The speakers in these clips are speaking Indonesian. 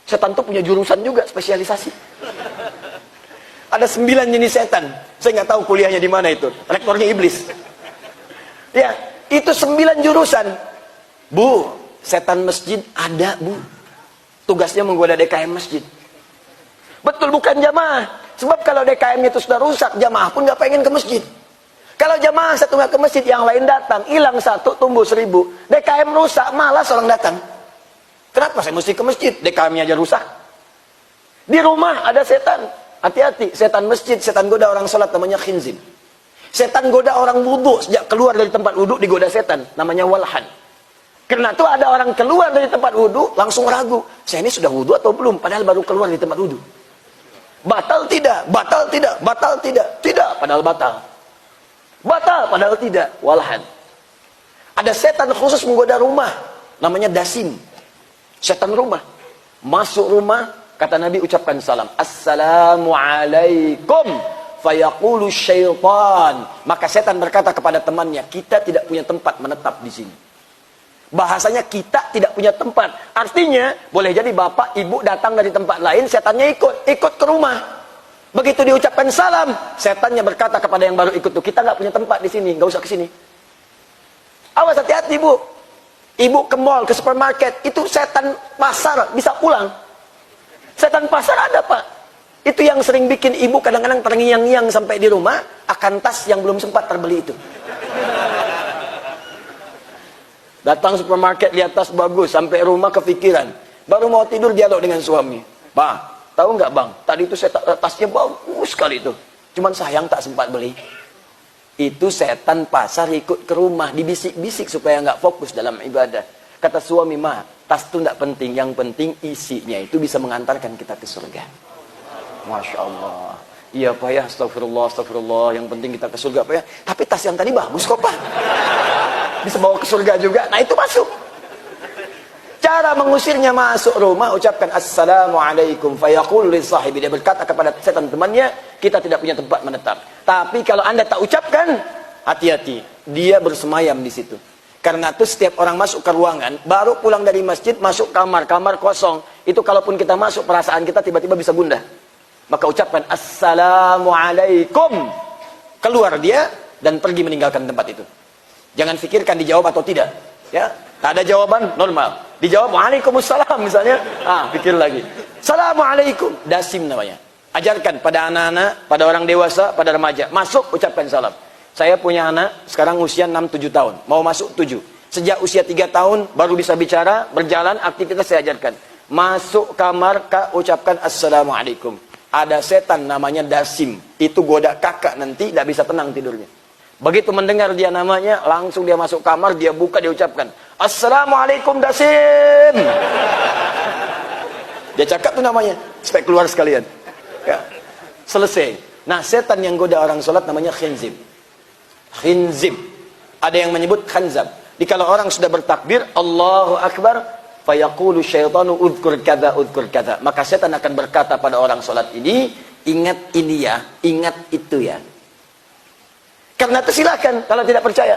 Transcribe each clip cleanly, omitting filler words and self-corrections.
Setan tuh punya jurusan juga, spesialisasi. Ada 9 jenis setan. Saya nggak tahu kuliahnya di mana itu. Rektornya iblis. Ya, itu 9 jurusan. Bu, setan masjid ada, Bu. Tugasnya menggoda DKM masjid. Betul, bukan jamaah. Sebab kalau DKM-nya itu sudah rusak, jamaah pun nggak pengen ke masjid. Kalau jamaah satu nggak ke masjid, yang lain datang, hilang 1, tumbuh 1000. DKM rusak, malas orang datang. Kenapa saya mesti ke masjid? DKM-nya aja rusak. Di rumah ada setan. Hati-hati, setan masjid, setan goda orang sholat, namanya khinzib. Setan goda orang wudhu, sejak keluar dari tempat wudhu digoda setan, namanya walhan. Karena itu ada orang keluar dari tempat wudhu, langsung ragu, saya ini sudah wudhu atau belum? Padahal baru keluar dari tempat wudhu. Batal tidak, batal tidak, batal tidak, tidak, padahal batal. Batal, padahal tidak, walhan. Ada setan khusus menggoda rumah, namanya dasim. Setan rumah. Masuk rumah, kata Nabi ucapkan salam. Assalamualaikum. Fayaqulu syaitan. Maka setan berkata kepada temannya, kita tidak punya tempat menetap di sini. Bahasanya kita tidak punya tempat. Artinya, boleh jadi bapak, ibu datang dari tempat lain, setannya ikut ke rumah. Begitu diucapkan salam, setannya berkata kepada yang baru ikut tuh, kita nggak punya tempat di sini, nggak usah ke sini. Awas, hati-hati, Bu. Ibu ke mall, ke supermarket, itu setan pasar bisa pulang. Setan pasar ada, Pak. Itu yang sering bikin ibu kadang-kadang terngiang-ngiang sampai di rumah akan tas yang belum sempat terbeli itu. Datang supermarket, lihat tas bagus, sampai rumah kepikiran. Baru mau tidur dialog dengan suami. Bang, tahu nggak Bang? Tadi itu tasnya bagus sekali itu. Cuman sayang tak sempat beli. Itu setan pasar ikut ke rumah, dibisik-bisik supaya nggak fokus dalam ibadah. Kata suami, mah, tas itu nggak penting, yang penting isinya itu bisa mengantarkan kita ke surga. Masya Allah. Iya Pak ya, astagfirullah, astagfirullah, yang penting kita ke surga Pak ya. Tapi tas yang tadi bagus kok Pak. Bisa bawa ke surga juga, nah itu masuk. Cara mengusirnya masuk rumah, ucapkan Assalamualaikum. Fayaqul li sahibi, dia berkata kepada setan temannya, kita tidak punya tempat menetap. Tapi kalau Anda tak ucapkan, hati-hati, dia bersemayam di situ. Karena itu setiap orang masuk ke ruangan, baru pulang dari masjid, masuk kamar, kamar kosong. Itu kalaupun kita masuk, perasaan kita tiba-tiba bisa gundah. Maka ucapkan Assalamualaikum. Keluar dia dan pergi meninggalkan tempat itu. Jangan pikirkan dijawab atau tidak. Ya, tak ada jawaban, normal. Dijawab Waalaikumsalam misalnya, pikir lagi. Assalamualaikum, dasim namanya. Ajarkan pada anak-anak, pada orang dewasa, pada remaja. Masuk, ucapkan salam. Saya punya anak, sekarang usia 6-7 tahun. Mau masuk 7. Sejak usia 3 tahun, baru bisa bicara, berjalan, aktivitas saya ajarkan. Masuk kamar, Kak, ucapkan Assalamualaikum. Ada setan namanya dasim. Itu goda kakak nanti, tidak bisa tenang tidurnya. Begitu mendengar dia namanya, langsung dia masuk kamar, dia buka, dia ucapkan Assalamualaikum dasim. Dia cakap tuh namanya, supaya keluar sekalian. Ya, selesai. Nah, setan yang goda orang sholat namanya khinzib. Khinzib. Ada yang menyebut khanzab. Jadi kalau orang sudah bertakbir, Allahu Akbar, fayaqulu syaitanu udhkur kadza, udhkur kadza. Maka setan akan berkata pada orang sholat ini, ingat ini ya, ingat itu ya. Karena itu silakan kalau tidak percaya.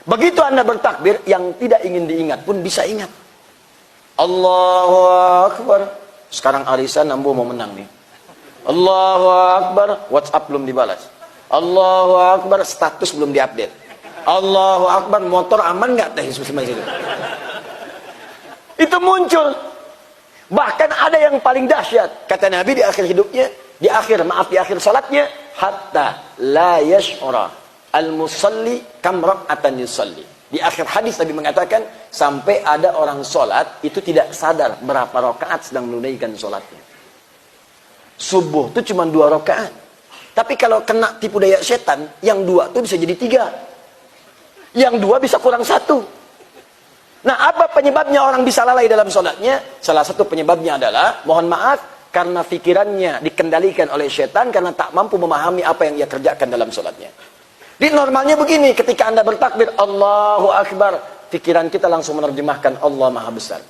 Begitu Anda bertakbir, yang tidak ingin diingat pun bisa ingat. Allahu Akbar. Sekarang arisan Ambo mau menang nih. Allahu Akbar, WhatsApp belum dibalas. Allahu Akbar, status belum diupdate. Allahu Akbar, motor aman nggak teh semacam itu. Itu muncul. Bahkan ada yang paling dahsyat. Kata Nabi di akhir hidupnya, di akhir salatnya, hatta la yash'ura al-musalli kam rak'atan yusalli. Di akhir hadis Nabi mengatakan, sampai ada orang sholat itu tidak sadar berapa rakaat sedang menunaikan sholatnya. Subuh itu cuma 2 rakaat. Tapi kalau kena tipu daya setan, yang 2 itu bisa jadi 3. Yang 2 bisa kurang 1. Nah, apa penyebabnya orang bisa lalai dalam sholatnya? Salah satu penyebabnya adalah, mohon maaf, karena pikirannya dikendalikan oleh setan, karena tak mampu memahami apa yang ia kerjakan dalam sholatnya. Di normalnya begini, ketika Anda bertakbir Allahu Akbar, pikiran kita langsung menerjemahkan Allah Maha Besar.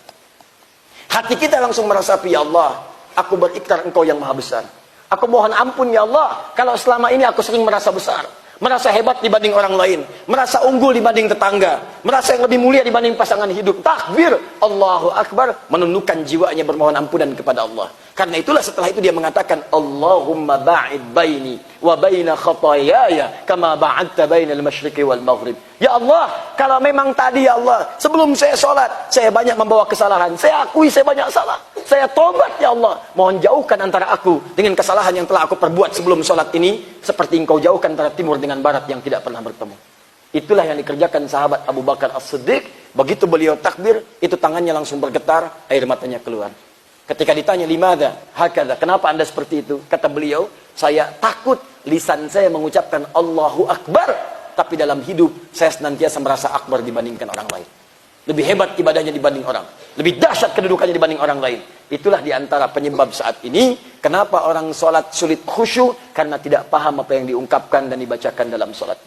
Hati kita langsung merasapi, ya Allah, aku berikrar Engkau yang Maha Besar. Aku mohon ampun ya Allah, kalau selama ini aku sering merasa besar. merasa hebat dibanding orang lain, merasa unggul dibanding tetangga, merasa yang lebih mulia dibanding pasangan hidup. Takbir, Allahu Akbar, menundukkan jiwanya bermohon ampunan kepada Allah. Karena itulah setelah itu dia mengatakan, Allahumma ba'id baini wa baina khatayaya kama ba'adta bainal masyriqi wal maghrib. Ya Allah, kalau memang tadi ya Allah, sebelum saya sholat, saya banyak membawa kesalahan, saya akui saya banyak salah, saya tobat ya Allah, mohon jauhkan antara aku dengan kesalahan yang telah aku perbuat sebelum sholat ini, seperti engkau jauhkan antara timur dengan barat yang tidak pernah bertemu. Itulah yang dikerjakan sahabat Abu Bakar As-Siddiq. Begitu beliau takbir, itu tangannya langsung bergetar, air matanya keluar. Ketika ditanya, limadha hakadha, kenapa anda seperti itu? Kata beliau, saya takut lisan saya mengucapkan Allahu Akbar, tapi dalam hidup saya senantiasa merasa akbar dibandingkan orang lain. Lebih hebat ibadahnya dibanding orang, lebih dahsyat kedudukannya dibanding orang lain. Itulah diantara penyebab saat ini kenapa orang sholat sulit khusyuk, karena tidak paham apa yang diungkapkan dan dibacakan dalam sholat.